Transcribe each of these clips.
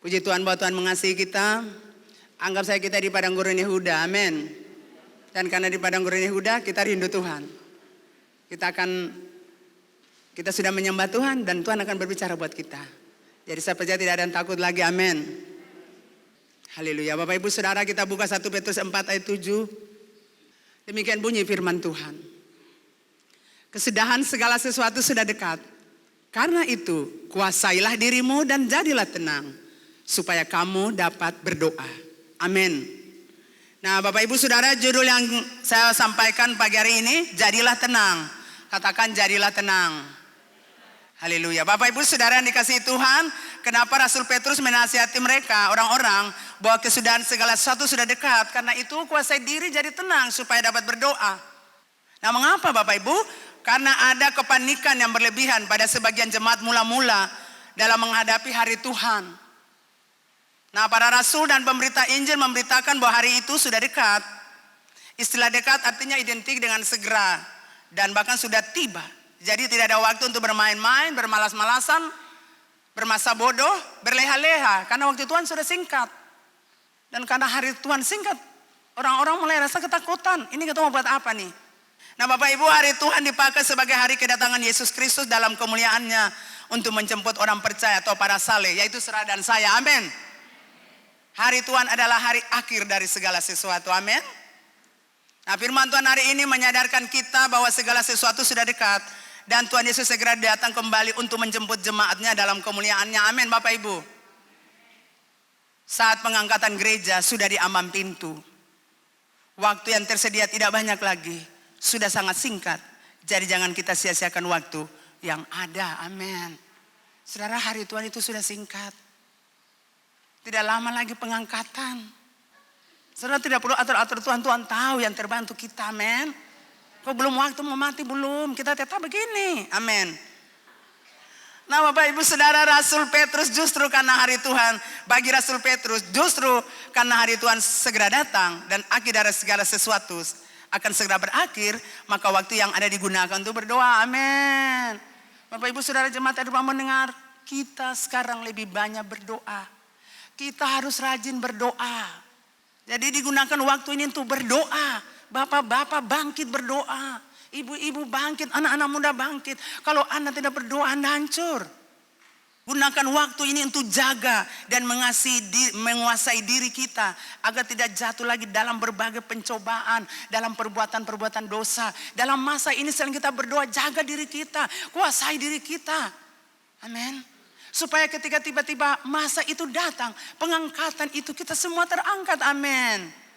Puji Tuhan bahwa Tuhan mengasihi kita. Anggap saya kita di padang gurun Yehuda, amin. Dan karena di padang gurun Yehuda kita rindu Tuhan. Kita sudah menyembah Tuhan dan Tuhan akan berbicara buat kita. Jadi saya percaya tidak ada yang takut lagi, amin. Haleluya. Bapak Ibu Saudara, kita buka 1 Petrus 4 ayat 7. Demikian bunyi firman Tuhan. Kesudahan segala sesuatu sudah dekat. Karena itu kuasailah dirimu dan jadilah tenang, supaya kamu dapat berdoa. Amin. Nah Bapak Ibu Saudara, judul yang saya sampaikan pagi hari ini, jadilah tenang. Katakan jadilah tenang. Haleluya. Bapak Ibu Saudara yang dikasihi Tuhan, kenapa Rasul Petrus menasihati mereka, orang-orang, bahwa kesudahan segala sesuatu sudah dekat. Karena itu kuasai diri jadi tenang supaya dapat berdoa. Nah mengapa Bapak Ibu? Karena ada kepanikan yang berlebihan pada sebagian jemaat mula-mula dalam menghadapi hari Tuhan. Nah para rasul dan pemberita Injil memberitakan bahwa hari itu sudah dekat. Istilah dekat artinya identik dengan segera dan bahkan sudah tiba. Jadi tidak ada waktu untuk bermain-main, bermalas-malasan, bermasa bodoh, berleha-leha. Karena waktu Tuhan sudah singkat. Dan karena hari Tuhan singkat, orang-orang mulai rasa ketakutan. Ini kita mau buat apa nih? Nah Bapak Ibu, hari Tuhan dipakai sebagai hari kedatangan Yesus Kristus dalam kemuliaannya untuk menjemput orang percaya atau para saleh, yaitu saudara dan saya. Amin. Hari Tuhan adalah hari akhir dari segala sesuatu. Amin. Nah firman Tuhan hari ini menyadarkan kita bahwa segala sesuatu sudah dekat. Dan Tuhan Yesus segera datang kembali untuk menjemput jemaatnya dalam kemuliaannya. Amin Bapak Ibu. Saat pengangkatan gereja sudah di ambang pintu. Waktu yang tersedia tidak banyak lagi. Sudah sangat singkat. Jadi jangan kita sia-siakan waktu yang ada. Amin. Saudara, hari Tuhan itu sudah singkat. Tidak lama lagi pengangkatan. Saudara tidak perlu atur-atur Tuhan. Tuhan tahu yang terbaik untuk kita. Amin. Kok belum waktu mau mati? Belum. Kita tetap begini. Amin. Nah Bapak Ibu Saudara, Rasul Petrus justru karena hari Tuhan. Bagi Rasul Petrus justru karena hari Tuhan segera datang. Dan akhir dari segala sesuatu akan segera berakhir. Maka waktu yang ada digunakan untuk berdoa. Amin. Bapak Ibu Saudara jemaat Tuhan mendengar. Kita sekarang lebih banyak berdoa. Kita harus rajin berdoa. Jadi digunakan waktu ini untuk berdoa. Bapak-bapak bangkit berdoa. Ibu-ibu bangkit, anak-anak muda bangkit. Kalau Anda tidak berdoa, Anda hancur. Gunakan waktu ini untuk jaga dan menguasai diri kita. Agar tidak jatuh lagi dalam berbagai pencobaan. Dalam perbuatan-perbuatan dosa. Dalam masa ini selain kita berdoa, jaga diri kita. Kuasai diri kita. Amin. Supaya ketika tiba-tiba masa itu datang, pengangkatan itu kita semua terangkat. Amin.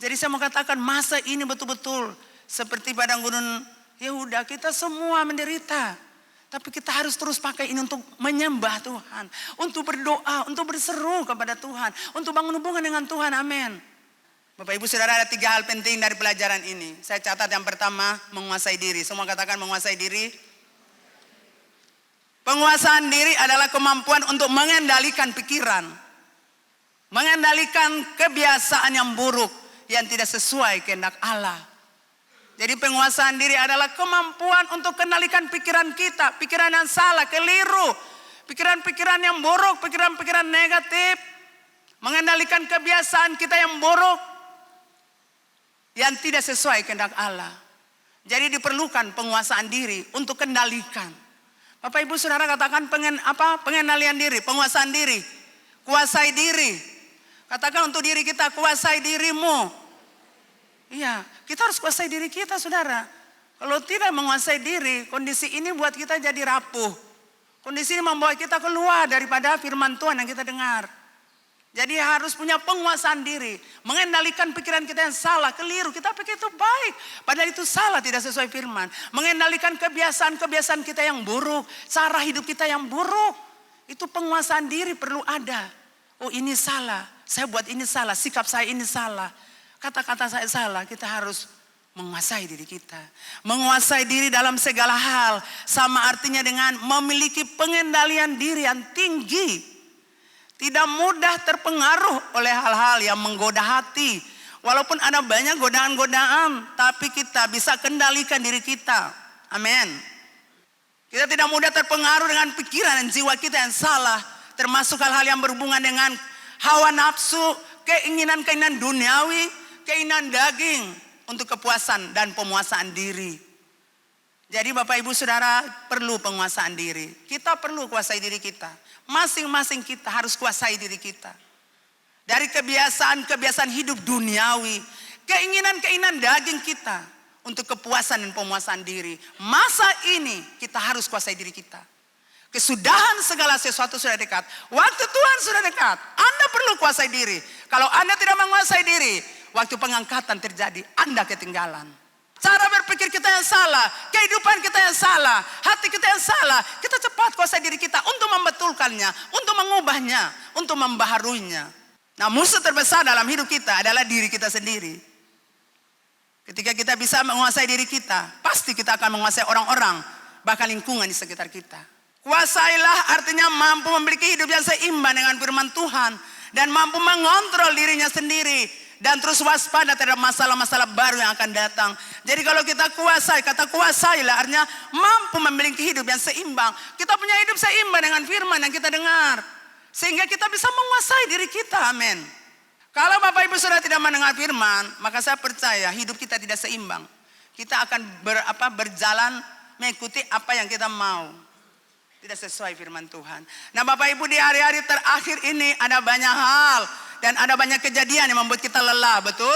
Jadi saya mau katakan masa ini betul-betul seperti padang gurun Yehuda, kita semua menderita. Tapi kita harus terus pakai ini untuk menyembah Tuhan. Untuk berdoa, untuk berseru kepada Tuhan. Untuk bangun hubungan dengan Tuhan, amin. Bapak Ibu Saudara, ada 3 hal penting dari pelajaran ini. Saya catat yang pertama, menguasai diri. Semua katakan menguasai diri. Penguasaan diri adalah kemampuan untuk mengendalikan pikiran. Mengendalikan kebiasaan yang buruk yang tidak sesuai kehendak Allah. Jadi penguasaan diri adalah kemampuan untuk kendalikan pikiran kita. Pikiran yang salah, keliru. Pikiran-pikiran yang buruk, pikiran-pikiran negatif. Mengendalikan kebiasaan kita yang buruk. Yang tidak sesuai kehendak Allah. Jadi diperlukan penguasaan diri untuk kendalikan. Bapak Ibu Saudara katakan pengendalian diri, penguasaan diri. Kuasai diri. Katakan untuk diri kita, kuasai dirimu. Iya, kita harus kuasai diri kita Saudara. Kalau tidak menguasai diri, kondisi ini buat kita jadi rapuh. Kondisi ini membawa kita keluar daripada firman Tuhan yang kita dengar. Jadi harus punya penguasaan diri. Mengendalikan pikiran kita yang salah, keliru. Kita pikir itu baik. Padahal itu salah, tidak sesuai firman. Mengendalikan kebiasaan-kebiasaan kita yang buruk. Cara hidup kita yang buruk. Itu penguasaan diri perlu ada. Oh ini salah, saya buat ini salah. Sikap saya ini salah. Kata-kata saya salah. Kita harus menguasai diri kita. Menguasai diri dalam segala hal. Sama artinya dengan memiliki pengendalian diri yang tinggi. Tidak mudah terpengaruh oleh hal-hal yang menggoda hati. Walaupun ada banyak godaan-godaan, tapi kita bisa kendalikan diri kita. Amin. Kita tidak mudah terpengaruh dengan pikiran dan jiwa kita yang salah. termasuk hal-hal yang berhubungan dengan hawa nafsu, keinginan-keinginan duniawi, keinginan daging untuk kepuasan dan pemuasaan diri. Jadi Bapak Ibu Saudara perlu penguasaan diri. Kita perlu kuasai diri kita. Masing-masing kita harus kuasai diri kita. Dari kebiasaan-kebiasaan hidup duniawi, keinginan-keinginan daging kita untuk kepuasan dan pemuasaan diri. Masa ini kita harus kuasai diri kita. Kesudahan segala sesuatu sudah dekat. Waktu Tuhan sudah dekat. Anda perlu kuasai diri. Kalau Anda tidak menguasai diri, waktu pengangkatan terjadi, Anda ketinggalan. Cara berpikir kita yang salah, kehidupan kita yang salah, hati kita yang salah. Kita cepat kuasai diri kita untuk membetulkannya, untuk mengubahnya, untuk membaharuinya. Nah, musuh terbesar dalam hidup kita adalah diri kita sendiri. Ketika kita bisa menguasai diri kita, pasti kita akan menguasai orang-orang, bahkan lingkungan di sekitar kita. Kuasailah artinya mampu memiliki hidup yang seimbang dengan firman Tuhan dan mampu mengontrol dirinya sendiri. Dan terus waspada terhadap masalah-masalah baru yang akan datang. Jadi kalau kita kuasai, kata kuasailah artinya mampu memiliki hidup yang seimbang. Kita punya hidup seimbang dengan firman yang kita dengar. Sehingga kita bisa menguasai diri kita, amin. Kalau Bapak Ibu Saudara tidak mendengar firman, maka saya percaya hidup kita tidak seimbang. Kita akan berjalan mengikuti apa yang kita mau. Tidak sesuai firman Tuhan. Nah Bapak Ibu, di hari-hari terakhir ini ada banyak hal. Dan ada banyak kejadian yang membuat kita lelah, betul?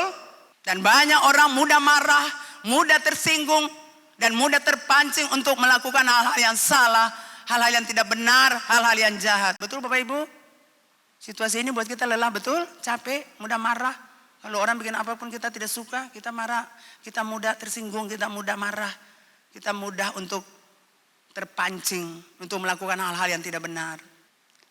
Dan banyak orang mudah marah, mudah tersinggung, dan mudah terpancing untuk melakukan hal-hal yang salah, hal-hal yang tidak benar, hal-hal yang jahat. Betul Bapak Ibu? Situasi ini buat kita lelah, betul? Capek, mudah marah. Kalau orang bikin apapun kita tidak suka, kita marah. Kita mudah tersinggung, kita mudah marah. Kita mudah untuk terpancing, untuk melakukan hal-hal yang tidak benar.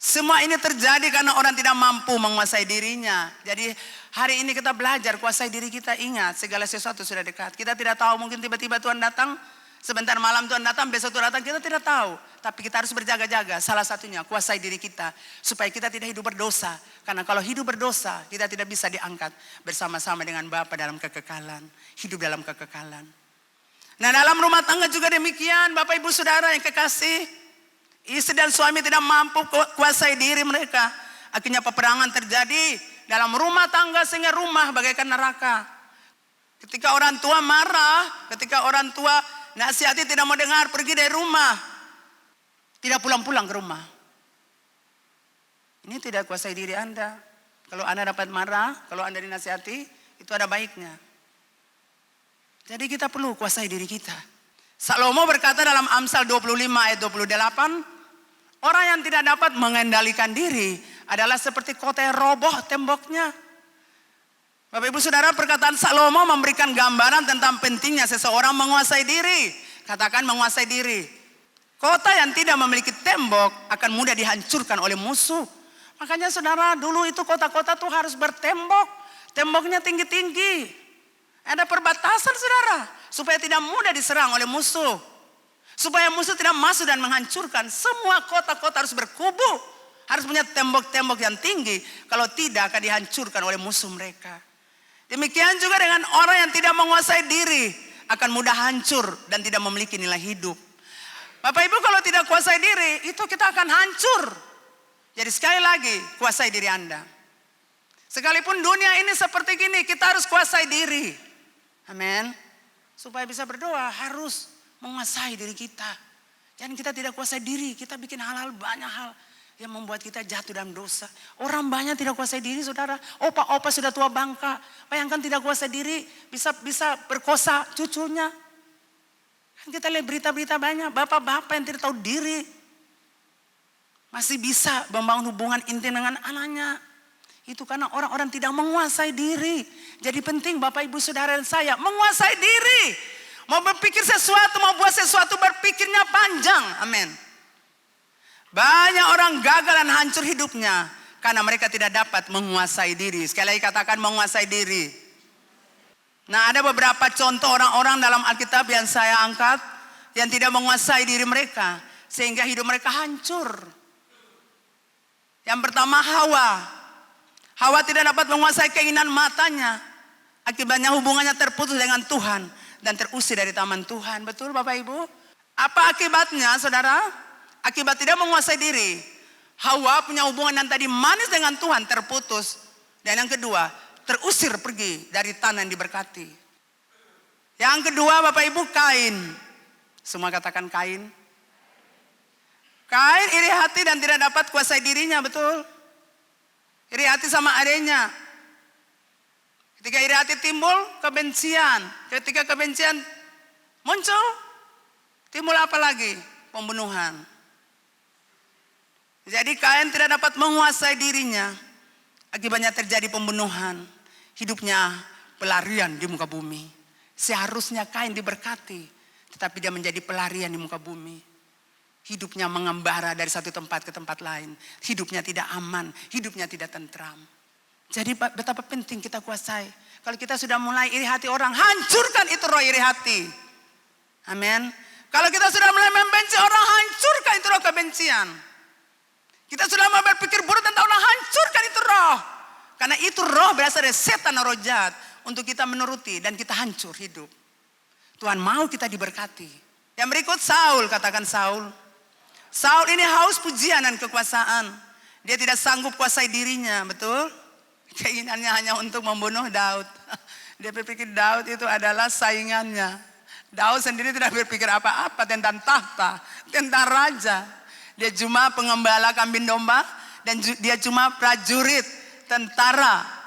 Semua ini terjadi karena orang tidak mampu menguasai dirinya. Jadi hari ini kita belajar kuasai diri kita. Ingat segala sesuatu sudah dekat. Kita tidak tahu, mungkin tiba-tiba Tuhan datang. Sebentar malam Tuhan datang, besok Tuhan datang, kita tidak tahu. Tapi kita harus berjaga-jaga. Salah satunya kuasai diri kita. Supaya kita tidak hidup berdosa. Karena kalau hidup berdosa, kita tidak bisa diangkat bersama-sama dengan Bapa dalam kekekalan. Hidup dalam kekekalan. Nah dalam rumah tangga juga demikian. Bapak Ibu Saudara yang kekasih. Istri dan suami tidak mampu kuasai diri mereka. Akhirnya peperangan terjadi dalam rumah tangga sehingga rumah bagaikan neraka. Ketika orang tua marah, ketika orang tua nasihati tidak mau dengar, pergi dari rumah. Tidak pulang-pulang ke rumah. Ini tidak kuasai diri Anda. Kalau Anda dapat marah, kalau Anda dinasihati, itu ada baiknya. Jadi kita perlu kuasai diri kita. Salomo berkata dalam Amsal 25 ayat 28, orang yang tidak dapat mengendalikan diri adalah seperti kota yang roboh temboknya. Bapak Ibu Saudara, perkataan Salomo memberikan gambaran tentang pentingnya seseorang menguasai diri. Katakan menguasai diri. Kota yang tidak memiliki tembok akan mudah dihancurkan oleh musuh. Makanya saudara, dulu itu kota-kota tuh harus bertembok. Temboknya tinggi-tinggi. Ada perbatasan saudara, supaya tidak mudah diserang oleh musuh. Supaya musuh tidak masuk dan menghancurkan. Semua kota-kota harus berkubu. Harus punya tembok-tembok yang tinggi. Kalau tidak akan dihancurkan oleh musuh mereka. Demikian juga dengan orang yang tidak menguasai diri. Akan mudah hancur dan tidak memiliki nilai hidup. Bapak Ibu kalau tidak kuasai diri, itu kita akan hancur. Jadi sekali lagi, kuasai diri Anda. Sekalipun dunia ini seperti gini, kita harus kuasai diri. Amin. Supaya bisa berdoa harus menguasai diri kita. Jangan kita tidak kuasai diri, kita bikin hal-hal banyak hal yang membuat kita jatuh dalam dosa. Orang banyak tidak kuasai diri saudara. Opa-opa sudah tua bangka. Bayangkan tidak kuasai diri, bisa berkosa cucunya. Kan kita lihat berita-berita banyak, bapak-bapak yang tidak tahu diri. Masih bisa membangun hubungan intim dengan anaknya. Itu karena orang-orang tidak menguasai diri. Jadi penting Bapak Ibu Saudara dan saya menguasai diri. Mau berpikir sesuatu, mau buat sesuatu berpikirnya panjang. Amin. Banyak orang gagal dan hancur hidupnya. Karena mereka tidak dapat menguasai diri. Sekali lagi katakan menguasai diri. Nah ada beberapa contoh orang-orang dalam Alkitab yang saya angkat. Yang tidak menguasai diri mereka. Sehingga hidup mereka hancur. Yang pertama Hawa. Hawa tidak dapat menguasai keinginan matanya. Akibatnya hubungannya terputus dengan Tuhan. Dan terusir dari taman Tuhan. Betul Bapak Ibu? Apa akibatnya saudara? Akibat tidak menguasai diri. Hawa punya hubungan yang tadi manis dengan Tuhan terputus. Dan yang kedua, terusir pergi dari tanah yang diberkati. Yang kedua Bapak Ibu, Kain. Semua katakan Kain. Kain iri hati dan tidak dapat kuasai dirinya, betul? Iri hati sama adanya. Ketika iri hati timbul, kebencian. Ketika kebencian muncul, timbul apa lagi? Pembunuhan. Jadi Kain tidak dapat menguasai dirinya. Akibatnya terjadi pembunuhan. Hidupnya pelarian di muka bumi. Seharusnya Kain diberkati, tetapi dia menjadi pelarian di muka bumi. Hidupnya mengembara dari satu tempat ke tempat lain. Hidupnya tidak aman, hidupnya tidak tentram. Jadi betapa penting kita kuasai. Kalau kita sudah mulai iri hati orang, hancurkan itu roh iri hati. Amin. Kalau kita sudah mulai membenci orang, hancurkan itu roh kebencian. Kita sudah mau berpikir buruk tentang orang, hancurkan itu roh. Karena itu roh berasal dari setan, roh jahat. Untuk kita menuruti dan kita hancur hidup. Tuhan mau kita diberkati. Yang berikut Saul, katakan Saul. Saul ini haus pujian dan kekuasaan. Dia tidak sanggup kuasai dirinya, betul? Keinginannya hanya untuk membunuh Daud. Dia berpikir Daud itu adalah saingannya. Daud sendiri tidak berpikir apa-apa tentang tahta, tentang raja. Dia cuma pengembala kambing domba dan dia cuma prajurit, tentara.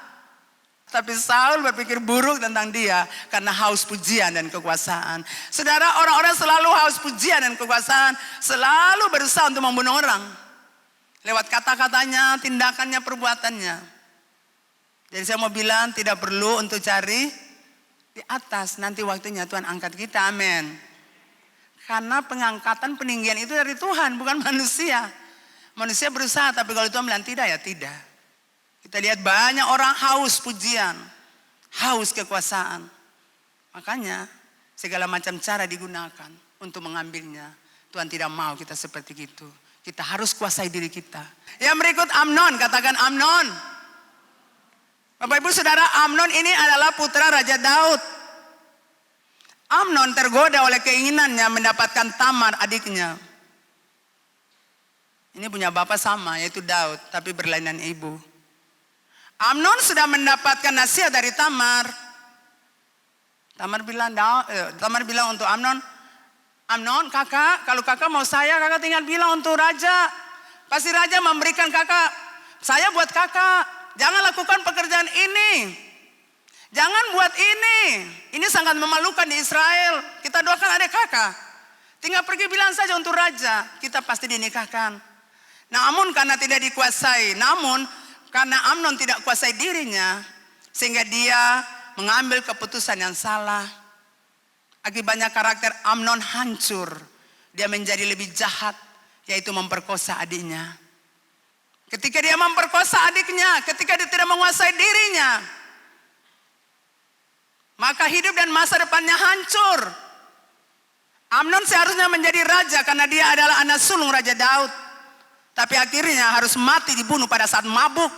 Tapi Saul berpikir buruk tentang dia karena haus pujian dan kekuasaan. Saudara, orang-orang selalu haus pujian dan kekuasaan, selalu berusaha untuk membunuh orang. Lewat kata-katanya, tindakannya, perbuatannya. Jadi saya mau bilang tidak perlu untuk cari di atas. Nanti waktunya Tuhan angkat kita, amin. Karena pengangkatan peninggian itu dari Tuhan, bukan manusia. Manusia berusaha, tapi kalau Tuhan bilang tidak, ya tidak. Kita lihat banyak orang haus pujian, haus kekuasaan. Makanya segala macam cara digunakan untuk mengambilnya. Tuhan tidak mau kita seperti itu. Kita harus kuasai diri kita. Yang berikut Amnon, katakan Amnon. Bapak Ibu Saudara, Amnon ini adalah putra Raja Daud. Amnon tergoda oleh keinginannya mendapatkan Tamar adiknya. Ini punya bapak sama, yaitu Daud, tapi berlainan ibu. Amnon sudah mendapatkan nasihat dari Tamar. Tamar bilang untuk Amnon, Amnon kakak, kalau kakak mau saya, kakak tinggal bilang untuk raja. Pasti raja memberikan kakak, saya buat kakak. Jangan lakukan pekerjaan ini. Jangan buat ini. Ini sangat memalukan di Israel. Kita doakan adik kakak. Tinggal pergi bilang saja untuk raja. Kita pasti dinikahkan. Namun karena tidak dikuasai. Namun karena Amnon tidak kuasai dirinya. Sehingga dia mengambil keputusan yang salah. Akibatnya karakter Amnon hancur. Dia menjadi lebih jahat. Yaitu memperkosa adiknya. Ketika dia memperkosa adiknya. Ketika dia tidak menguasai dirinya. Maka hidup dan masa depannya hancur. Amnon seharusnya menjadi raja karena dia adalah anak sulung Raja Daud. Tapi akhirnya harus mati dibunuh pada saat mabuk.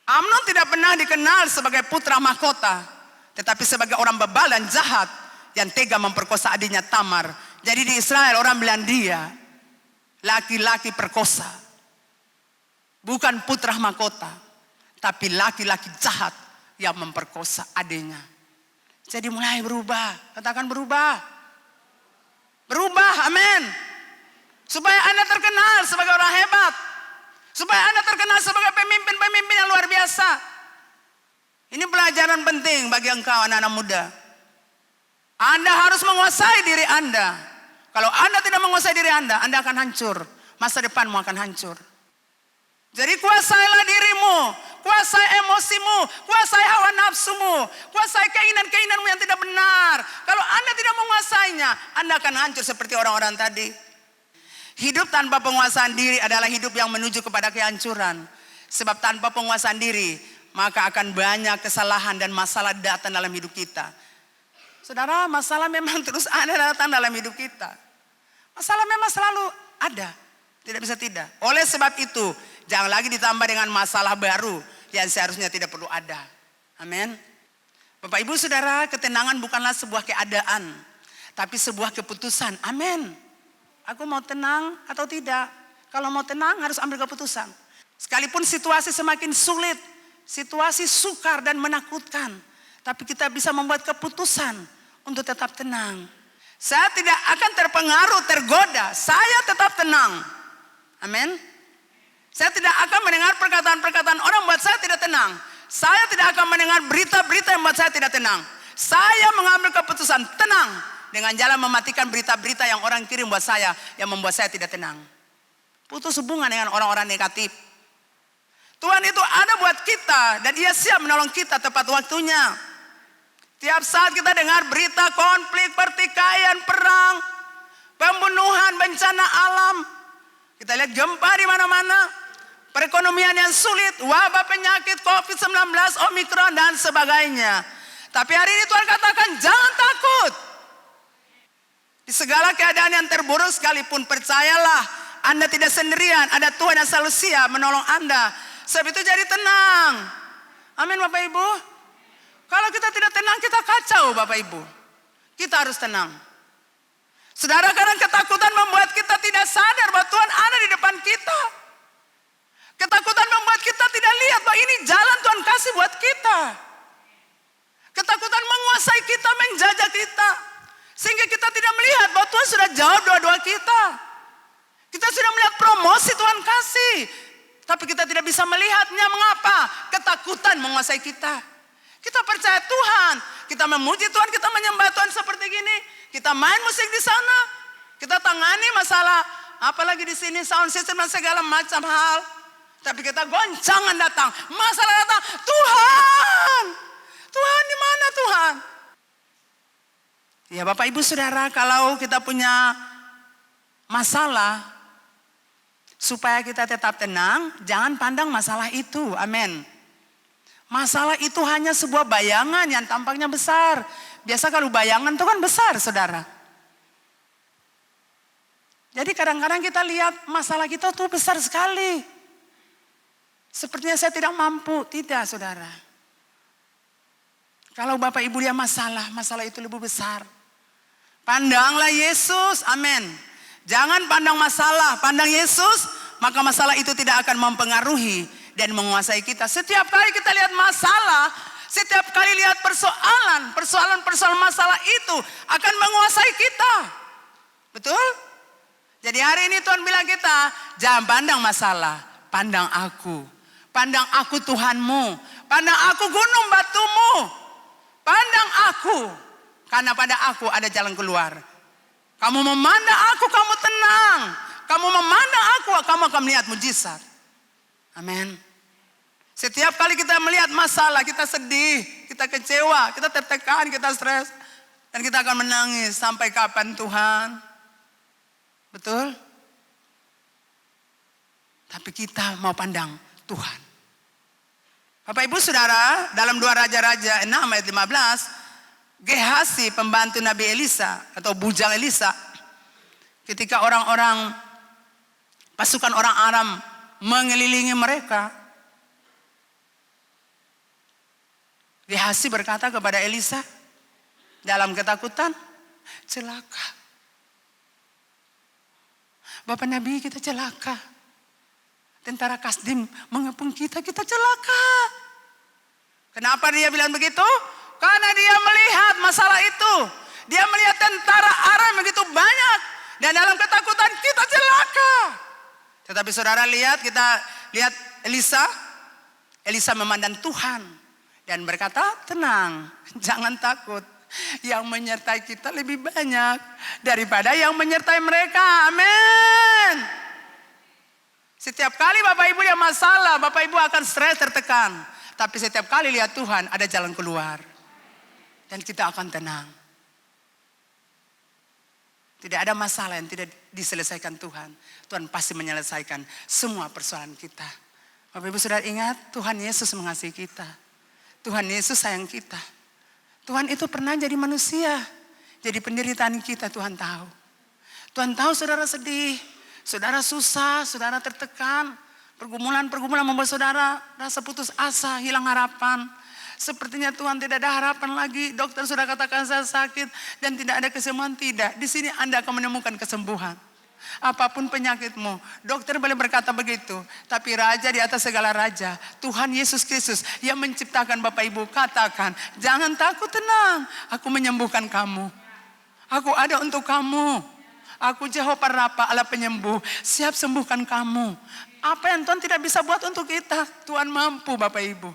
Amnon tidak pernah dikenal sebagai putra mahkota. Tetapi sebagai orang bebal dan jahat yang tega memperkosa adiknya Tamar. Jadi di Israel orang bilang dia laki-laki perkosa. Bukan putra mahkota. Tapi laki-laki jahat yang memperkosa adiknya. Jadi mulai berubah. Katakan berubah. Berubah, amin. Supaya Anda terkenal sebagai orang hebat. Supaya Anda terkenal sebagai pemimpin-pemimpin yang luar biasa. Ini pelajaran penting bagi engkau anak-anak muda. Anda harus menguasai diri Anda. Kalau Anda tidak menguasai diri Anda akan hancur. Masa depanmu akan hancur. Jadi kuasailah dirimu, kuasai emosimu, kuasai hawa nafsumu, kuasai keinginan-keinginanmu yang tidak benar. Kalau Anda tidak menguasainya, Anda akan hancur seperti orang-orang tadi. Hidup tanpa penguasaan diri adalah hidup yang menuju kepada kehancuran. Sebab tanpa penguasaan diri, maka akan banyak kesalahan dan masalah datang dalam hidup kita. Saudara, masalah memang terus ada datang dalam hidup kita. Masalah memang selalu ada, tidak bisa tidak. Oleh sebab itu, jangan lagi ditambah dengan masalah baru yang seharusnya tidak perlu ada. Amin. Bapak Ibu Saudara, ketenangan bukanlah sebuah keadaan, tapi sebuah keputusan. Amin. Aku mau tenang atau tidak? Kalau mau tenang harus ambil keputusan. Sekalipun situasi semakin sulit, situasi sukar dan menakutkan, tapi kita bisa membuat keputusan untuk tetap tenang. Saya tidak akan terpengaruh, tergoda. Saya tetap tenang. Amin. Saya tidak akan mendengar perkataan-perkataan orang buat saya tidak tenang. Saya tidak akan mendengar berita-berita yang buat saya tidak tenang. Saya mengambil keputusan tenang dengan jalan mematikan berita-berita yang orang kirim buat saya yang membuat saya tidak tenang. Putus hubungan dengan orang-orang negatif. Tuhan itu ada buat kita dan Ia siap menolong kita tepat waktunya. Tiap saat kita dengar berita konflik, pertikaian, perang, pembunuhan, bencana alam. Kita lihat gempa di mana-mana. Perekonomian yang sulit, wabah penyakit COVID-19, Omikron dan sebagainya. Tapi hari ini Tuhan katakan jangan takut. Di segala keadaan yang terburuk sekalipun percayalah Anda tidak sendirian. Ada Tuhan yang selalu siap menolong Anda. Sebab itu jadi tenang. Amin Bapak Ibu. Kalau kita tidak tenang kita kacau Bapak Ibu. Kita harus tenang. Saudara, kadang ketakutan membuat kita tidak sadar bahwa Tuhan ada di depan kita. Ketakutan membuat kita tidak lihat bahwa ini jalan Tuhan kasih buat kita. Ketakutan menguasai kita, menjajah kita. Sehingga kita tidak melihat bahwa Tuhan sudah jawab doa-doa kita. Kita sudah melihat promosi Tuhan kasih. Tapi kita tidak bisa melihatnya. Mengapa? Ketakutan menguasai kita. Kita percaya Tuhan. Kita memuji Tuhan, kita menyembah Tuhan seperti gini. Kita main musik di sana. Kita tangani masalah. Apalagi di sini sound system dan segala macam hal. Tapi kita goncangan datang. Masalah datang. Tuhan. Tuhan di mana Tuhan? Ya Bapak Ibu Saudara, kalau kita punya masalah, supaya kita tetap tenang, jangan pandang masalah itu. Amin. Masalah itu hanya sebuah bayangan yang tampaknya besar. Biasa kalau bayangan itu kan besar Saudara. Jadi kadang-kadang kita lihat masalah kita tuh besar sekali. Sepertinya saya tidak mampu. Tidak Saudara. Kalau Bapak Ibu lihat masalah itu lebih besar. Pandanglah Yesus, amin. Jangan pandang masalah, pandang Yesus, maka masalah itu tidak akan mempengaruhi dan menguasai kita. Setiap kali kita lihat masalah, setiap kali lihat persoalan masalah itu akan menguasai kita. Betul? Jadi hari ini Tuhan bilang kita, jangan pandang masalah, pandang aku. Pandang aku Tuhanmu, pandang aku gunung batumu, pandang aku, karena pada aku ada jalan keluar. Kamu memandang aku, kamu tenang. Kamu memandang aku, kamu akan melihat mujizat. Amin. Setiap kali kita melihat masalah, kita sedih, kita kecewa, kita tertekan, kita stres. Dan kita akan menangis sampai kapan Tuhan. Betul? Tapi kita mau pandang Tuhan. Bapak Ibu Saudara, dalam 2 Raja-Raja 6 ayat 15, Gehazi pembantu Nabi Elisa atau bujang Elisa, ketika orang-orang pasukan orang Aram mengelilingi mereka, Gehazi berkata kepada Elisa dalam ketakutan, celaka. Bapak Nabi, kita celaka. Tentara Kasdim mengepung kita celaka. Kenapa dia bilang begitu? Karena dia melihat masalah itu. Dia melihat tentara Aram begitu banyak. Dan dalam ketakutan kita celaka. Tetapi saudara lihat, kita lihat Elisa. Elisa memandang Tuhan. Dan berkata, tenang, jangan takut. Yang menyertai kita lebih banyak daripada yang menyertai mereka. Amin. Setiap kali Bapak Ibu lihat masalah, Bapak Ibu akan stres, tertekan. Tapi setiap kali lihat Tuhan, ada jalan keluar. Dan kita akan tenang. Tidak ada masalah yang tidak diselesaikan Tuhan. Tuhan pasti menyelesaikan semua persoalan kita. Bapak Ibu Saudara ingat, Tuhan Yesus mengasihi kita. Tuhan Yesus sayang kita. Tuhan itu pernah jadi manusia. Jadi penderitaan kita Tuhan tahu. Tuhan tahu saudara sedih. Saudara susah, saudara tertekan. Pergumulan-pergumulan membuat saudara rasa putus asa, hilang harapan. Sepertinya Tuhan tidak ada harapan lagi. Dokter sudah katakan saya sakit dan tidak ada kesembuhan. Tidak, di sini Anda akan menemukan kesembuhan. Apapun penyakitmu, dokter boleh berkata begitu, tapi Raja di atas segala raja, Tuhan Yesus Kristus yang menciptakan Bapak Ibu, katakan, jangan takut, tenang, aku menyembuhkan kamu. Aku ada untuk kamu. Aku Jehovah Rafa, Allah penyembuh, siap sembuhkan kamu. Apa yang Tuhan tidak bisa buat untuk kita, Tuhan mampu Bapak Ibu.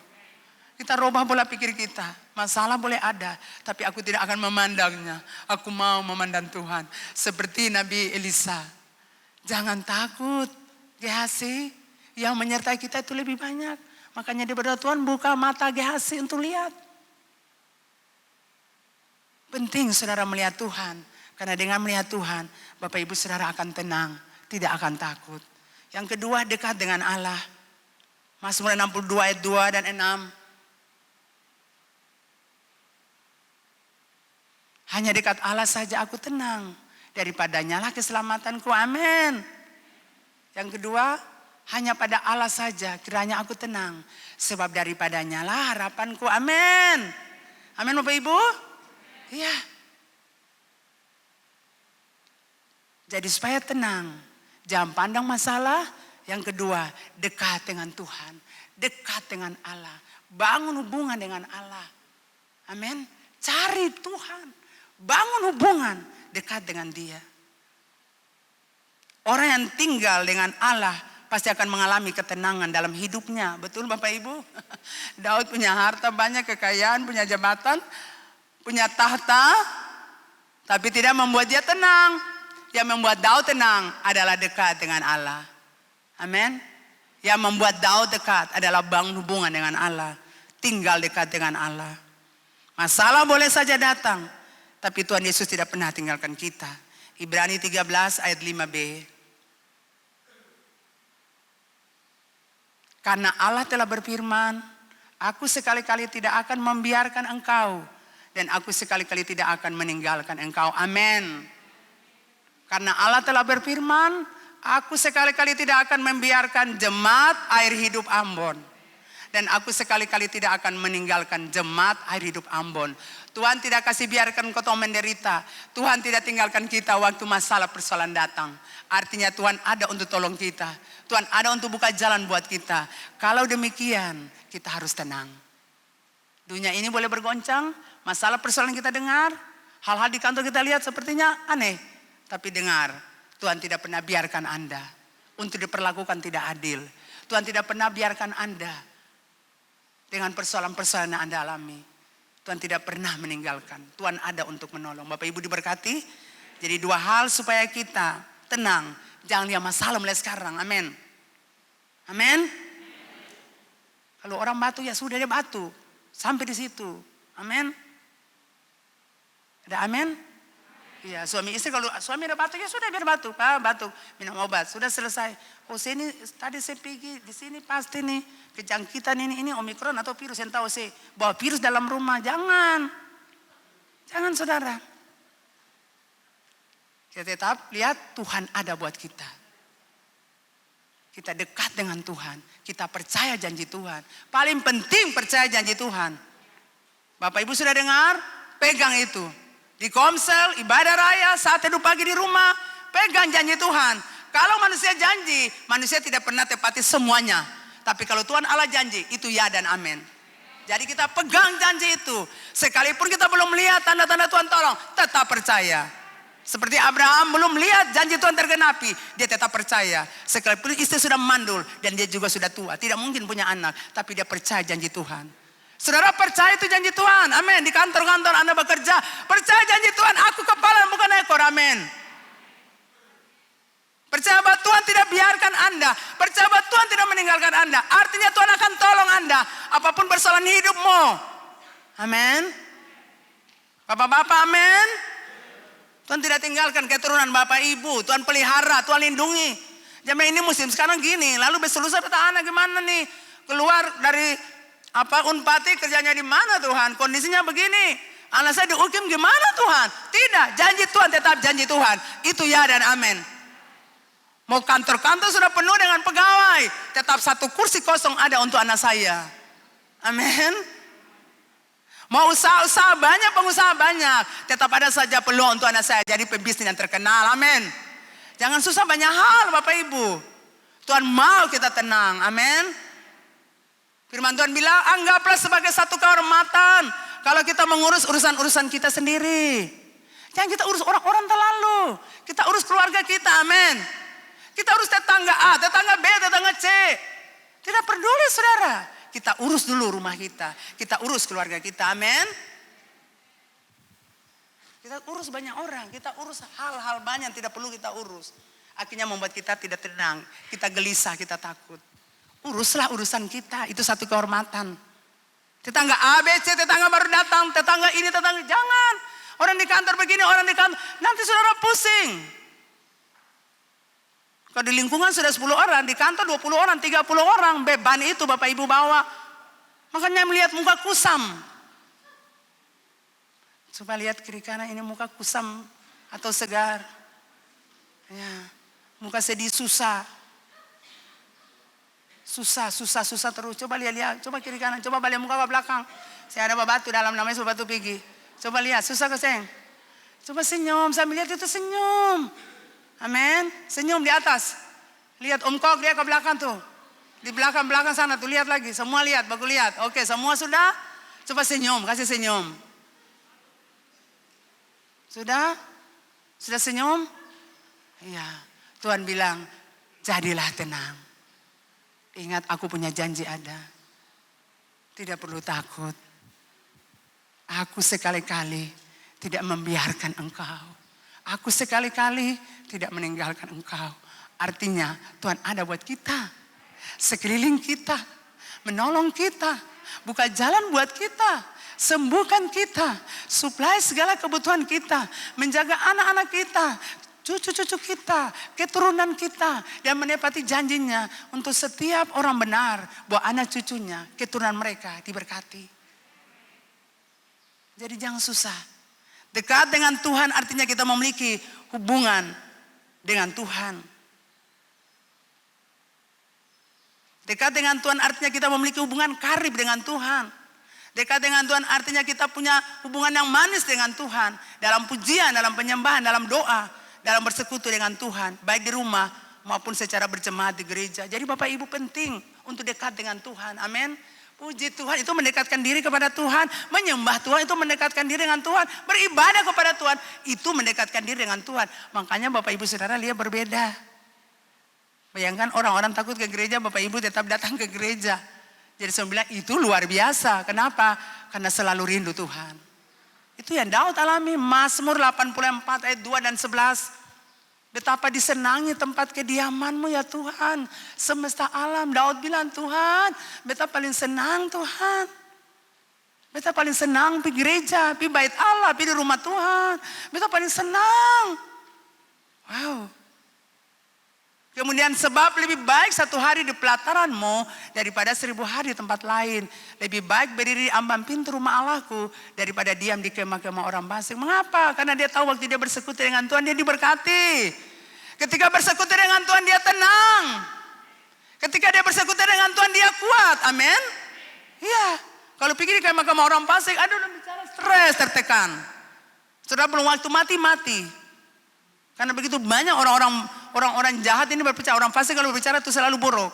Kita rubah pola pikir kita. Masalah boleh ada, tapi aku tidak akan memandangnya. Aku mau memandang Tuhan. Seperti Nabi Elisa. Jangan takut, Gehazi. Yang menyertai kita itu lebih banyak. Makanya dia berdoa, Tuhan buka mata Gehazi untuk lihat. Penting saudara melihat Tuhan. Karena dengan melihat Tuhan, Bapak Ibu saudara akan tenang. Tidak akan takut. Yang kedua, dekat dengan Allah. Mazmur 62 ayat 2 dan 6. Hanya dekat Allah saja aku tenang. Daripadanya lah keselamatanku. Amin. Yang kedua, hanya pada Allah saja kiranya aku tenang. Sebab daripadanya lah harapanku. Amin. Amin Bapak Ibu. Iya. Jadi supaya tenang. Jangan pandang masalah. Yang kedua, dekat dengan Tuhan. Dekat dengan Allah. Bangun hubungan dengan Allah. Amin. Cari Tuhan. Bangun hubungan dekat dengan Dia. Orang yang tinggal dengan Allah pasti akan mengalami ketenangan dalam hidupnya. Betul Bapak Ibu? Daud punya harta banyak, kekayaan, punya jabatan, punya tahta, tapi tidak membuat dia tenang. Yang membuat Daud tenang adalah dekat dengan Allah. Amin. Yang membuat Daud dekat adalah bangun hubungan dengan Allah. Tinggal dekat dengan Allah. Masalah boleh saja datang. Tapi Tuhan Yesus tidak pernah tinggalkan kita. Ibrani 13 ayat 5b. Karena Allah telah berfirman, aku sekali-kali tidak akan membiarkan engkau. Dan aku sekali-kali tidak akan meninggalkan engkau. Amin. Karena Allah telah berfirman, aku sekali-kali tidak akan membiarkan jemaat air hidup Ambon. Dan aku sekali-kali tidak akan meninggalkan jemaat air hidup Ambon. Tuhan tidak kasih biarkan kau menderita. Tuhan tidak tinggalkan kita waktu masalah persoalan datang. Artinya Tuhan ada untuk tolong kita. Tuhan ada untuk buka jalan buat kita. Kalau demikian kita harus tenang. Dunia ini boleh bergoncang. Masalah persoalan kita dengar. Hal-hal di kantor kita lihat sepertinya aneh. Tapi dengar, Tuhan tidak pernah biarkan Anda untuk diperlakukan tidak adil. Tuhan tidak pernah biarkan Anda dengan persoalan-persoalan yang Anda alami. Tuhan tidak pernah meninggalkan. Tuhan ada untuk menolong. Bapak Ibu diberkati. Jadi dua hal supaya kita tenang. Jangan lihat masalah mulai sekarang. Amin. Amin. Kalau orang batu ya sudah dia batu. Sampai di situ. Amin. Ada amin? Iya, suami istri kalau suami ada batuk ya sudah biar batuk. Pak, batuk, minum obat, sudah selesai. Oh sini tadi saya pergi di sini pasti nih kejangkitan ini omikron atau virus yang tahu saya bawa virus dalam rumah. Jangan saudara. Kita tetap lihat Tuhan ada buat kita. Kita dekat dengan Tuhan, kita percaya janji Tuhan. Paling penting percaya janji Tuhan. Bapak Ibu sudah dengar? Pegang itu. Di Komsel, ibadah raya, saat teduh pagi di rumah, pegang janji Tuhan. Kalau manusia janji, manusia tidak pernah tepati semuanya. Tapi kalau Tuhan Allah janji, itu ya dan amin. Jadi kita pegang janji itu. Sekalipun kita belum melihat tanda-tanda Tuhan tolong, tetap percaya. Seperti Abraham belum lihat janji Tuhan tergenapi, dia tetap percaya. Sekalipun istri sudah mandul dan dia juga sudah tua, tidak mungkin punya anak, tapi dia percaya janji Tuhan. Saudara percaya itu janji Tuhan. Amin. Di kantor-kantor Anda bekerja. Percaya janji Tuhan. Aku kepala bukan ekor. Amin. Percaya bahwa Tuhan tidak biarkan Anda. Percaya bahwa Tuhan tidak meninggalkan Anda. Artinya Tuhan akan tolong Anda. Apapun persoalan hidupmu. Amin. Bapak-bapak amin. Tuhan tidak tinggalkan keturunan Bapak Ibu. Tuhan pelihara. Tuhan lindungi. Zaman ini musim sekarang gini. Lalu besok-lusa anak gimana nih. Keluar dari Unpati kerjanya di mana Tuhan? Kondisinya begini. Anak saya di UKIM gimana Tuhan? Tidak, janji Tuhan tetap janji Tuhan. Itu ya dan amin. Mau kantor-kantor sudah penuh dengan pegawai, tetap satu kursi kosong ada untuk anak saya. Amin. Mau usaha-usaha banyak, pengusaha banyak, tetap ada saja peluang untuk anak saya jadi pebisnis yang terkenal. Amin. Jangan susah banyak hal Bapak Ibu. Tuhan mau kita tenang, amin. Firman Tuhan bilang, anggaplah sebagai satu kehormatan kalau kita mengurus urusan-urusan kita sendiri. Jangan kita urus orang-orang terlalu. Kita urus keluarga kita, amin. Kita urus tetangga A, tetangga B, tetangga C. Tidak peduli saudara. Kita urus dulu rumah kita. Kita urus keluarga kita, amin. Kita urus banyak orang. Kita urus hal-hal banyak yang tidak perlu kita urus. Akhirnya membuat kita tidak tenang. Kita gelisah, kita takut. Uruslah urusan kita. Itu satu kehormatan. Tetangga A, B, C, tetangga baru datang. Tetangga ini, tetangga. Jangan. Orang di kantor begini, orang di kantor. Nanti saudara pusing. Kalau di lingkungan sudah 10 orang, di kantor 20 orang, 30 orang. Beban itu Bapak Ibu bawa. Makanya melihat muka kusam. Coba lihat kiri kanan ini muka kusam atau segar. Ya, muka sedih susah. Susah terus. Coba lihat. Coba kiri kanan, coba balik muka ke belakang. Saya ada batu dalam namanya batu pergi. Coba lihat, susah keseng. Coba senyum, saya melihat itu senyum. Amin. Senyum di atas. Lihat Om Kok dia ke belakang tuh. Di belakang sana tuh lihat lagi. Semua lihat, bagus lihat. Oke, semua sudah. Coba senyum, kasih senyum. Sudah? Sudah senyum? Iya. Tuhan bilang, jadilah tenang. Ingat aku punya janji ada. Tidak perlu takut. Aku sekali-kali tidak membiarkan engkau. Aku sekali-kali tidak meninggalkan engkau. Artinya Tuhan ada buat kita. Sekeliling kita. Menolong kita. Buka jalan buat kita. Sembuhkan kita. Suplai segala kebutuhan kita. Menjaga anak-anak kita. Cucu-cucu kita. Keturunan kita. Dan menepati janjinya. Untuk setiap orang benar. Bahwa anak cucunya. Keturunan mereka diberkati. Jadi jangan susah. Dekat dengan Tuhan artinya kita memiliki hubungan dengan Tuhan. Dekat dengan Tuhan artinya kita memiliki hubungan karib dengan Tuhan. Dekat dengan Tuhan artinya kita punya hubungan yang manis dengan Tuhan. Dalam pujian, dalam penyembahan, dalam doa. Dalam bersekutu dengan Tuhan. Baik di rumah maupun secara berjemaat di gereja. Jadi Bapak Ibu penting untuk dekat dengan Tuhan. Amin. Puji Tuhan itu mendekatkan diri kepada Tuhan. Menyembah Tuhan itu mendekatkan diri dengan Tuhan. Beribadah kepada Tuhan itu mendekatkan diri dengan Tuhan. Makanya Bapak Ibu Saudara lihat berbeda. Bayangkan orang-orang takut ke gereja, Bapak Ibu tetap datang ke gereja. Jadi saya bilang itu luar biasa. Kenapa? Karena selalu rindu Tuhan. Itu yang Daud alami. Mazmur 84 ayat 2 dan 11. Betapa disenangi tempat kediamanmu ya Tuhan. Semesta alam. Daud bilang Tuhan. Betapa paling senang Tuhan. Betapa paling senang pergi gereja. Pergi bait Allah. Pergi di rumah Tuhan. Betapa paling senang. Wow. Kemudian sebab lebih baik 1 hari di pelataranmu. Daripada 1000 hari di tempat lain. Lebih baik berdiri di ambang pintu rumah Allahku. Daripada diam di kemah-kemah orang fasik. Mengapa? Karena dia tahu waktu dia bersekutu dengan Tuhan dia diberkati. Ketika bersekutu dengan Tuhan dia tenang. Ketika dia bersekutu dengan Tuhan dia kuat. Amin. Iya. Kalau pikir di kemah-kemah orang fasik. Aduh udah bicara stres tertekan. Sudah belum waktu mati. Karena begitu banyak orang-orang jahat ini berbicara. Orang fasik kalau berbicara itu selalu buruk.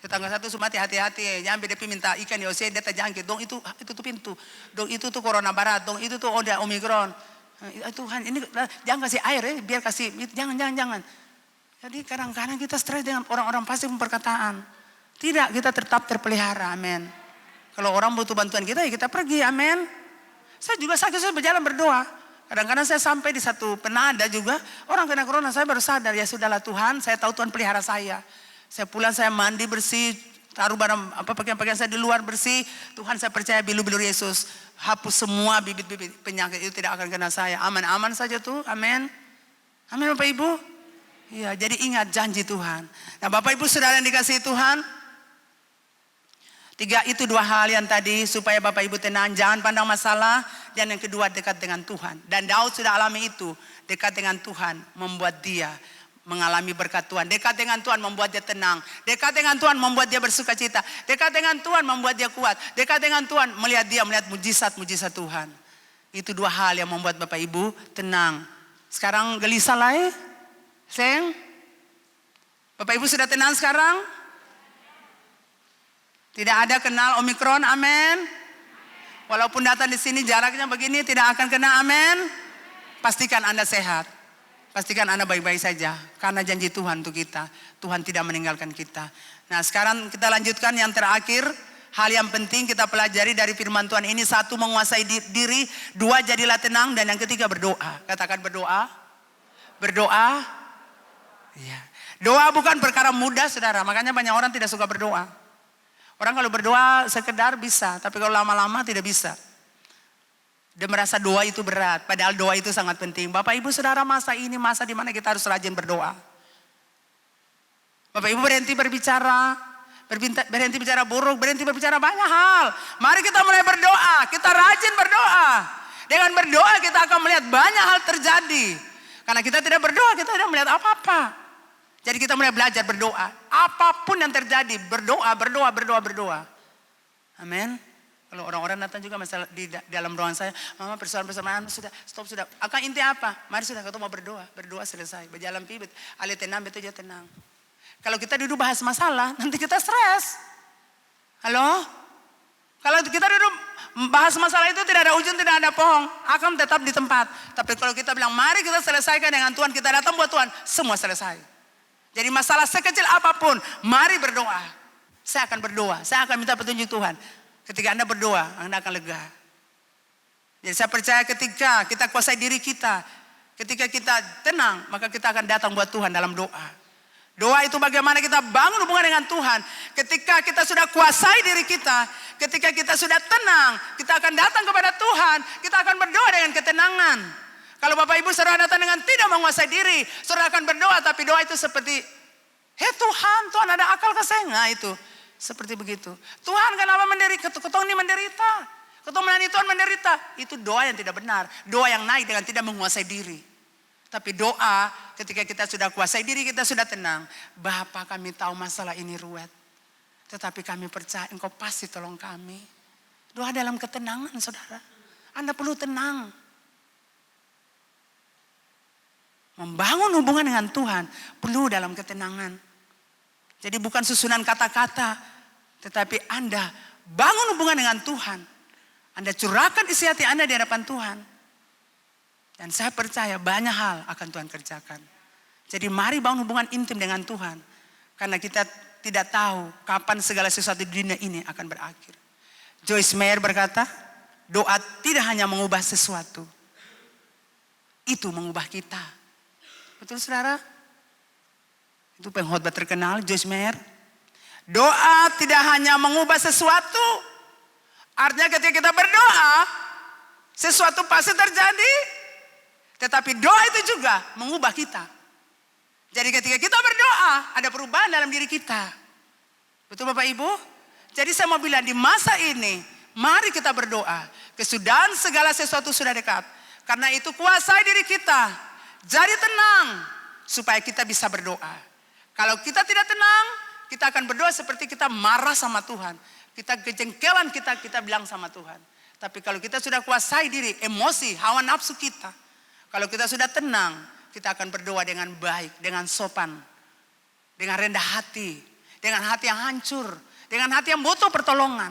Tetangga satu sumati hati-hati. Jangan beda minta ikan di OC. Dia terjangkit. Dong itu tuh pintu. Dong itu tuh corona barat. Dong itu tuh udah omikron. Tuhan ini jangan kasih air ya. Biar kasih. Jangan. Jadi kadang-kadang kita stres dengan orang-orang fasik perkataan. Tidak, kita tetap terpelihara. Amin. Kalau orang butuh bantuan kita ya kita pergi. Amin. Saya juga sakit saya berjalan berdoa. Kadang-kadang saya sampai di satu penada juga. Orang kena corona saya baru sadar. Ya sudahlah Tuhan. Saya tahu Tuhan pelihara saya. Saya pulang saya mandi bersih. Taruh barang pakaian-pakaian saya di luar bersih. Tuhan saya percaya bilu-bilu Yesus. Hapus semua bibit-bibit penyakit itu tidak akan kena saya. Aman-aman saja tuh. Amin. Amin Bapak Ibu. Iya jadi ingat janji Tuhan. Nah Bapak Ibu saudara yang dikasihi Tuhan. 3 itu 2 hal yang tadi supaya Bapak Ibu tenang. Jangan pandang masalah. Dan yang kedua dekat dengan Tuhan. Dan Daud sudah alami itu. Dekat dengan Tuhan membuat dia mengalami berkat Tuhan. Dekat dengan Tuhan membuat dia tenang. Dekat dengan Tuhan membuat dia bersuka cita. Dekat dengan Tuhan membuat dia kuat. Dekat dengan Tuhan melihat mujizat-mujizat Tuhan. Itu 2 hal yang membuat Bapak Ibu tenang. Sekarang gelisah lah Seng? Bapak Ibu sudah tenang sekarang? Tidak ada kenal Omikron, amin. Walaupun datang di sini jaraknya begini tidak akan kena, amin. Pastikan Anda sehat. Pastikan Anda baik-baik saja. Karena janji Tuhan untuk kita. Tuhan tidak meninggalkan kita. Nah sekarang kita lanjutkan yang terakhir. Hal yang penting kita pelajari dari firman Tuhan ini. Satu, menguasai diri. Dua, jadilah tenang. Dan yang ketiga, berdoa. Katakan berdoa. Berdoa. Ya. Doa bukan perkara mudah, saudara. Makanya banyak orang tidak suka berdoa. Orang kalau berdoa sekedar bisa. Tapi kalau lama-lama tidak bisa. Dia merasa doa itu berat. Padahal doa itu sangat penting. Bapak Ibu saudara, masa ini masa di mana kita harus rajin berdoa. Bapak Ibu berhenti berbicara. Berhenti bicara buruk, berhenti berbicara banyak hal. Mari kita mulai berdoa, kita rajin berdoa. Dengan berdoa kita akan melihat banyak hal terjadi. Karena kita tidak berdoa, kita tidak melihat apa-apa. Jadi kita mulai belajar berdoa. Apapun yang terjadi, berdoa, berdoa, berdoa, berdoa. Amin. Kalau orang-orang datang juga masalah di dalam ruangan saya, mama persoalan-persoalan sudah, stop sudah. Akan inti apa? Mari sudah kita mau berdoa, berdoa selesai. Berjalan pibit, ali tenang, betul aja tenang. Kalau kita duduk bahas masalah, nanti kita stres. Halo? Kalau kita duduk bahas masalah itu tidak ada ujung, tidak ada pohon. Akan tetap di tempat. Tapi kalau kita bilang, mari kita selesaikan dengan Tuhan. Kita datang buat Tuhan, semua selesai. Jadi masalah sekecil apapun, mari berdoa. Saya akan berdoa, saya akan minta petunjuk Tuhan. Ketika Anda berdoa, Anda akan lega. Jadi saya percaya ketika kita kuasai diri kita, ketika kita tenang, maka kita akan datang buat Tuhan dalam doa. Doa itu bagaimana kita bangun hubungan dengan Tuhan. Ketika kita sudah kuasai diri kita, ketika kita sudah tenang, kita akan datang kepada Tuhan. Kita akan berdoa dengan ketenangan. Kalau Bapak Ibu saudara datang dengan tidak menguasai diri, saudara akan berdoa, tapi doa itu seperti, hei Tuhan ada akal kesenga itu. Seperti begitu. Tuhan kenapa menderita? Ketong ini menderita. Ketong menani Tuhan menderita. Itu doa yang tidak benar. Doa yang naik dengan tidak menguasai diri. Tapi doa ketika kita sudah kuasai diri, kita sudah tenang. Bapa, kami tahu masalah ini ruwet. Tetapi kami percaya Engkau pasti tolong kami. Doa dalam ketenangan saudara. Anda perlu tenang. Membangun hubungan dengan Tuhan perlu dalam ketenangan. Jadi bukan susunan kata-kata. Tetapi Anda bangun hubungan dengan Tuhan. Anda curahkan isi hati Anda di hadapan Tuhan. Dan saya percaya banyak hal akan Tuhan kerjakan. Jadi mari bangun hubungan intim dengan Tuhan. Karena kita tidak tahu kapan segala sesuatu di dunia ini akan berakhir. Joyce Meyer berkata, doa tidak hanya mengubah sesuatu. Itu mengubah kita. Betul saudara? Itu pengkhotbah terkenal Joyce Meyer. Doa tidak hanya mengubah sesuatu. Artinya ketika kita berdoa, sesuatu pasti terjadi. Tetapi doa itu juga mengubah kita. Jadi ketika kita berdoa, ada perubahan dalam diri kita. Betul Bapak Ibu? Jadi saya mau bilang di masa ini, mari kita berdoa. Kesudahan segala sesuatu sudah dekat. Karena itu kuasai diri kita. Jadi tenang, supaya kita bisa berdoa. Kalau kita tidak tenang, kita akan berdoa seperti kita marah sama Tuhan. Kita kejengkelan kita bilang sama Tuhan. Tapi kalau kita sudah kuasai diri, emosi, hawa nafsu kita. Kalau kita sudah tenang, kita akan berdoa dengan baik, dengan sopan. Dengan rendah hati, dengan hati yang hancur. Dengan hati yang butuh pertolongan.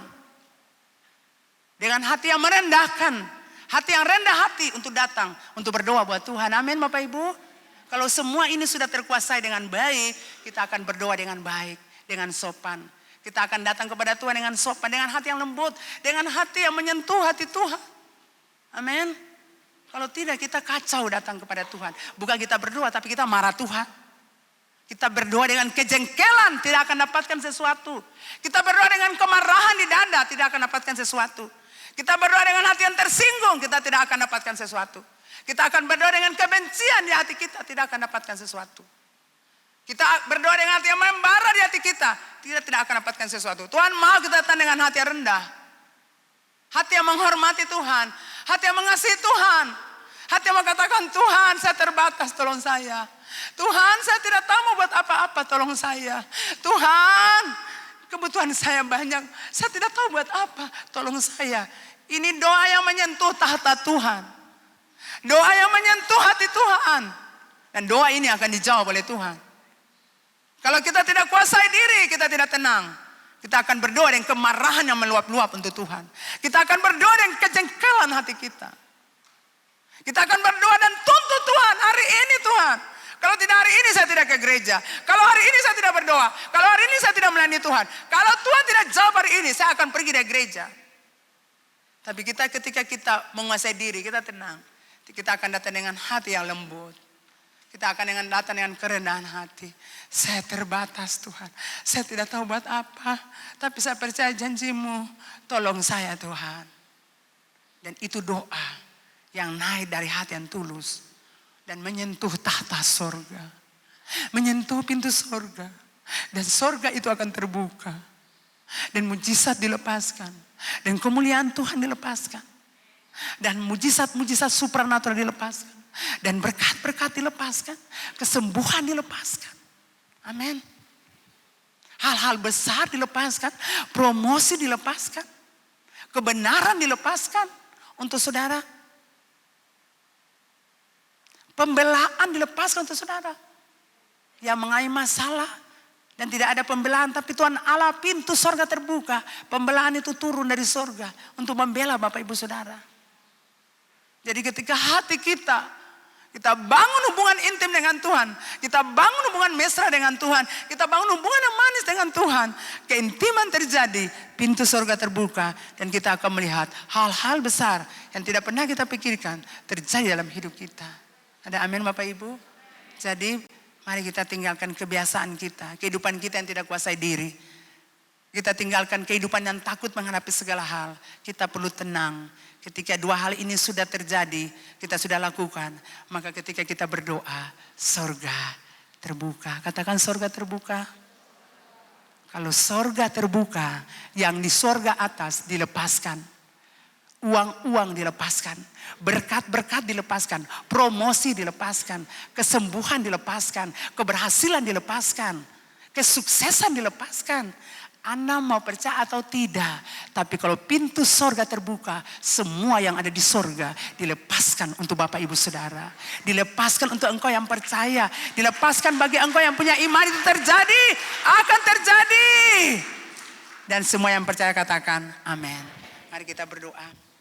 Dengan hati yang merendahkan. Hati yang rendah hati untuk datang, untuk berdoa buat Tuhan. Amin Bapak Ibu. Kalau semua ini sudah terkuasai dengan baik, kita akan berdoa dengan baik, dengan sopan. Kita akan datang kepada Tuhan dengan sopan, dengan hati yang lembut, dengan hati yang menyentuh hati Tuhan. Amin. Kalau tidak kita kacau datang kepada Tuhan. Bukan kita berdoa tapi kita marah Tuhan. Kita berdoa dengan kejengkelan tidak akan dapatkan sesuatu. Kita berdoa dengan kemarahan di dada tidak akan dapatkan sesuatu. Kita berdoa dengan hati yang tersinggung kita tidak akan dapatkan sesuatu. Kita akan berdoa dengan kebencian di hati kita tidak akan dapatkan sesuatu. Kita berdoa dengan hati yang membara di hati kita tidak akan dapatkan sesuatu. Tuhan mau kita datang dengan hati yang rendah. Hati yang menghormati Tuhan. Hati yang mengasihi Tuhan. Hati yang mengatakan Tuhan saya terbatas tolong saya. Tuhan saya tidak tahu mau buat apa-apa tolong saya. Tuhan kebutuhan saya banyak. Saya tidak tahu buat apa tolong saya. Ini doa yang menyentuh tahta Tuhan. Doa yang menyentuh hati Tuhan. Dan doa ini akan dijawab oleh Tuhan. Kalau kita tidak kuasai diri, kita tidak tenang. Kita akan berdoa dengan kemarahan yang meluap-luap untuk Tuhan. Kita akan berdoa dengan kejengkelan hati kita. Kita akan berdoa dan tuntut Tuhan hari ini Tuhan. Kalau tidak hari ini saya tidak ke gereja. Kalau hari ini saya tidak berdoa. Kalau hari ini saya tidak melayani Tuhan. Kalau Tuhan tidak jawab hari ini, saya akan pergi dari gereja. Tapi ketika kita menguasai diri, kita tenang. Kita akan datang dengan hati yang lembut. Kita akan datang dengan kerendahan hati. Saya terbatas Tuhan. Saya tidak tahu buat apa. Tapi saya percaya janji-Mu. Tolong saya Tuhan. Dan itu doa yang naik dari hati yang tulus. Dan menyentuh tahta sorga. Menyentuh pintu sorga. Dan sorga itu akan terbuka. Dan mujizat dilepaskan. Dan kemuliaan Tuhan dilepaskan. Dan mujizat-mujizat supranatural dilepaskan. Dan berkat-berkat dilepaskan. Kesembuhan dilepaskan. Amin. Hal-hal besar dilepaskan. Promosi dilepaskan. Kebenaran dilepaskan. Untuk saudara. Pembelaan dilepaskan untuk saudara. Yang mengalami masalah. Dan tidak ada pembelaan. Tapi Tuhan Allah pintu sorga terbuka. Pembelaan itu turun dari sorga. Untuk membela Bapak Ibu Saudara. Jadi ketika hati kita bangun hubungan intim dengan Tuhan. Kita bangun hubungan mesra dengan Tuhan. Kita bangun hubungan yang manis dengan Tuhan. Keintiman terjadi. Pintu sorga terbuka. Dan kita akan melihat hal-hal besar yang tidak pernah kita pikirkan terjadi dalam hidup kita. Ada amin Bapak Ibu? Jadi mari kita tinggalkan kebiasaan kita. Kehidupan kita yang tidak kuasai diri. Kita tinggalkan kehidupan yang takut menghadapi segala hal. Kita perlu tenang. Ketika dua hal ini sudah terjadi, kita sudah lakukan. Maka ketika kita berdoa, sorga terbuka. Katakan sorga terbuka. Kalau sorga terbuka, yang di sorga atas dilepaskan. Uang-uang dilepaskan. Berkat-berkat dilepaskan. Promosi dilepaskan. Kesembuhan dilepaskan. Keberhasilan dilepaskan. Kesuksesan dilepaskan. Anda mau percaya atau tidak. Tapi kalau pintu sorga terbuka. Semua yang ada di sorga dilepaskan untuk Bapak Ibu Saudara. Dilepaskan untuk engkau yang percaya. Dilepaskan bagi engkau yang punya iman itu terjadi. Akan terjadi. Dan semua yang percaya katakan amin. Mari kita berdoa.